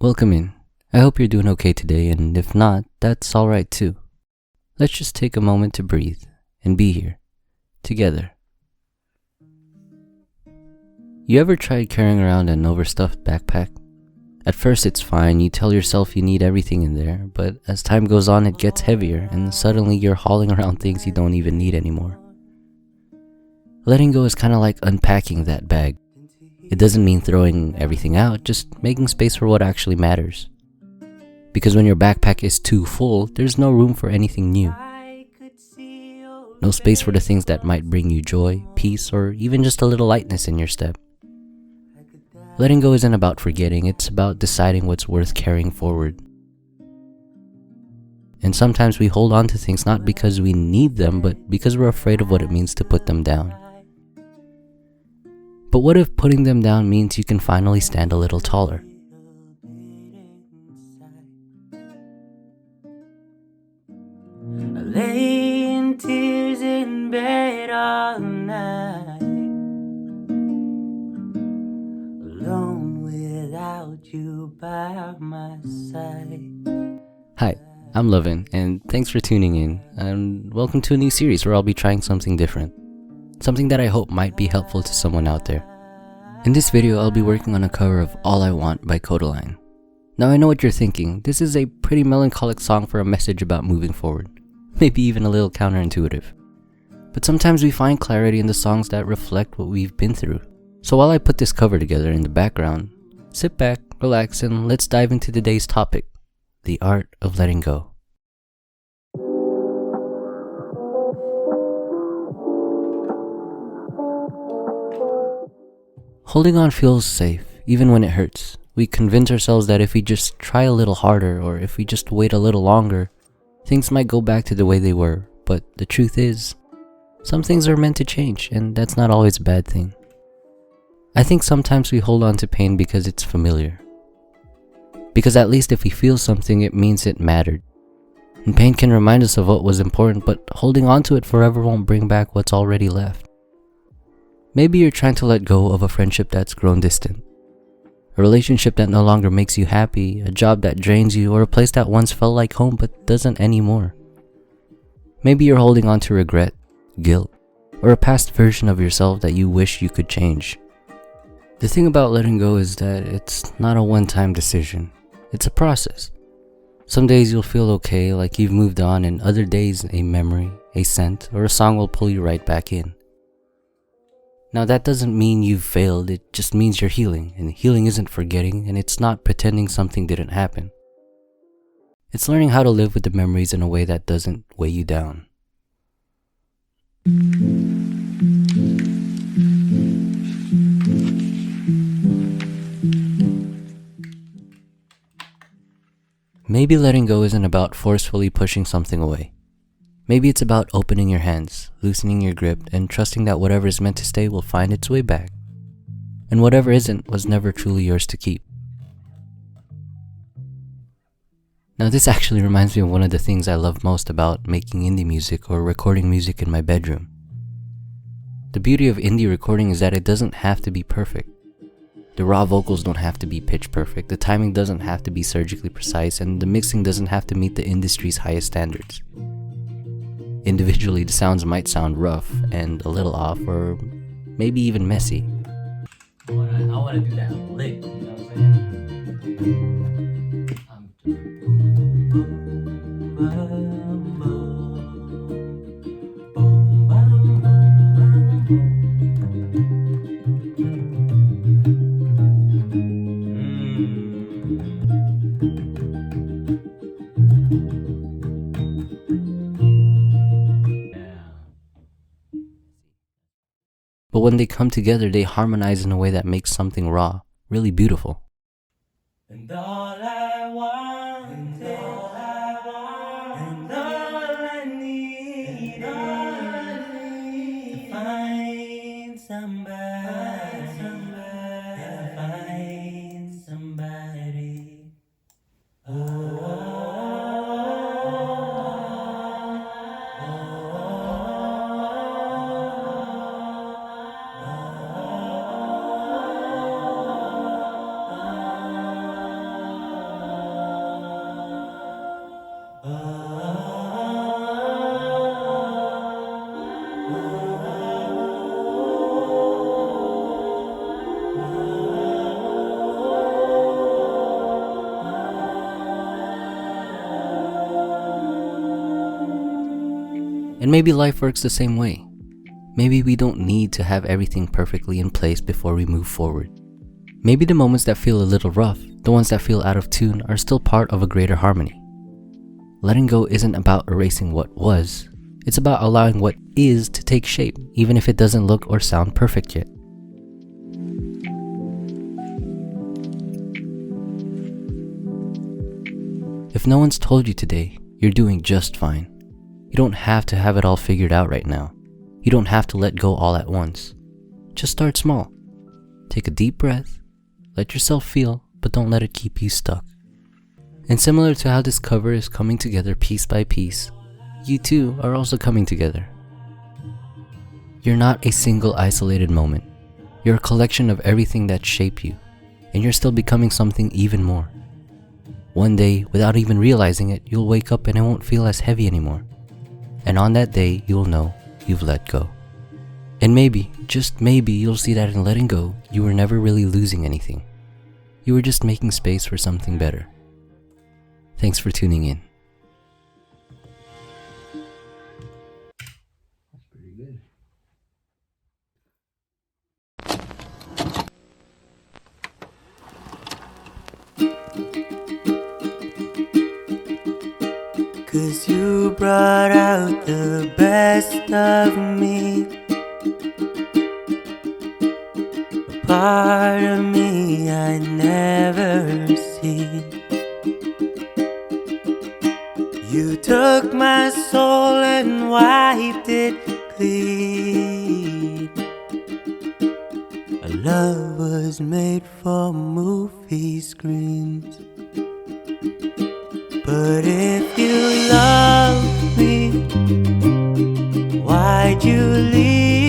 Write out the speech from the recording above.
Welcome in. I hope you're doing okay today, and if not, that's alright too. Let's just take a moment to breathe and be here, together. You ever tried carrying around an overstuffed backpack? At first it's fine, you tell yourself you need everything in there, but as time goes on it gets heavier and suddenly you're hauling around things you don't even need anymore. Letting go is kinda like unpacking that bag. It doesn't mean throwing everything out, just making space for what actually matters. Because when your backpack is too full, there's no room for anything new. No space for the things that might bring you joy, peace, or even just a little lightness in your step. Letting go isn't about forgetting, it's about deciding what's worth carrying forward. And sometimes we hold on to things not because we need them, but because we're afraid of what it means to put them down. But what if putting them down means you can finally stand a little taller? I lay in tears in bed all night, alone without you by my side. Hi, I'm Lovin, and thanks for tuning in, and welcome to a new series where I'll be trying something different. Something that I hope might be helpful to someone out there. In this video, I'll be working on a cover of All I Want by Kodaline. Now I know what you're thinking, this is a pretty melancholic song for a message about moving forward. Maybe even a little counterintuitive. But sometimes we find clarity in the songs that reflect what we've been through. So while I put this cover together in the background, sit back, relax, and let's dive into today's topic, the art of letting go. Holding on feels safe, even when it hurts. We convince ourselves that if we just try a little harder, or if we just wait a little longer, things might go back to the way they were. But the truth is, some things are meant to change, and that's not always a bad thing. I think sometimes we hold on to pain because it's familiar. Because at least if we feel something, it means it mattered. And pain can remind us of what was important, but holding on to it forever won't bring back what's already left. Maybe you're trying to let go of a friendship that's grown distant, a relationship that no longer makes you happy, a job that drains you, or a place that once felt like home but doesn't anymore. Maybe you're holding on to regret, guilt, or a past version of yourself that you wish you could change. The thing about letting go is that it's not a one-time decision. It's a process. Some days you'll feel okay, like you've moved on, and other days a memory, a scent, or a song will pull you right back in. Now that doesn't mean you've failed, it just means you're healing, and healing isn't forgetting, and it's not pretending something didn't happen. It's learning how to live with the memories in a way that doesn't weigh you down. Maybe letting go isn't about forcefully pushing something away. Maybe it's about opening your hands, loosening your grip, and trusting that whatever is meant to stay will find its way back. And whatever isn't was never truly yours to keep. Now this actually reminds me of one of the things I love most about making indie music or recording music in my bedroom. The beauty of indie recording is that it doesn't have to be perfect. The raw vocals don't have to be pitch perfect, the timing doesn't have to be surgically precise, and the mixing doesn't have to meet the industry's highest standards. Individually, the sounds might sound rough and a little off, or maybe even messy. I wanna do that lick, you know what But when they come together, they harmonize in a way that makes something raw, really beautiful. And all I want, and all I want, and all I need is to find somebody, find somebody. And maybe life works the same way. Maybe we don't need to have everything perfectly in place before we move forward. Maybe the moments that feel a little rough, the ones that feel out of tune, are still part of a greater harmony. Letting go isn't about erasing what was. It's about allowing what is to take shape, even if it doesn't look or sound perfect yet. If no one's told you today, you're doing just fine. You don't have to have it all figured out right now. You don't have to let go all at once. Just start small. Take a deep breath, let yourself feel, but don't let it keep you stuck. And similar to how this cover is coming together piece by piece, you too are also coming together. You're not a single isolated moment. You're a collection of everything that shaped you, and you're still becoming something even more. One day, without even realizing it, you'll wake up and it won't feel as heavy anymore. And on that day, you'll know you've let go. And maybe, just maybe, you'll see that in letting go, you were never really losing anything. You were just making space for something better. Thanks for tuning in. That's pretty good. 'Cause you brought out the best of me, a part of me I never see. You took my soul and wiped it clean. Our love was made for movie screens. But if you love me, why'd you leave?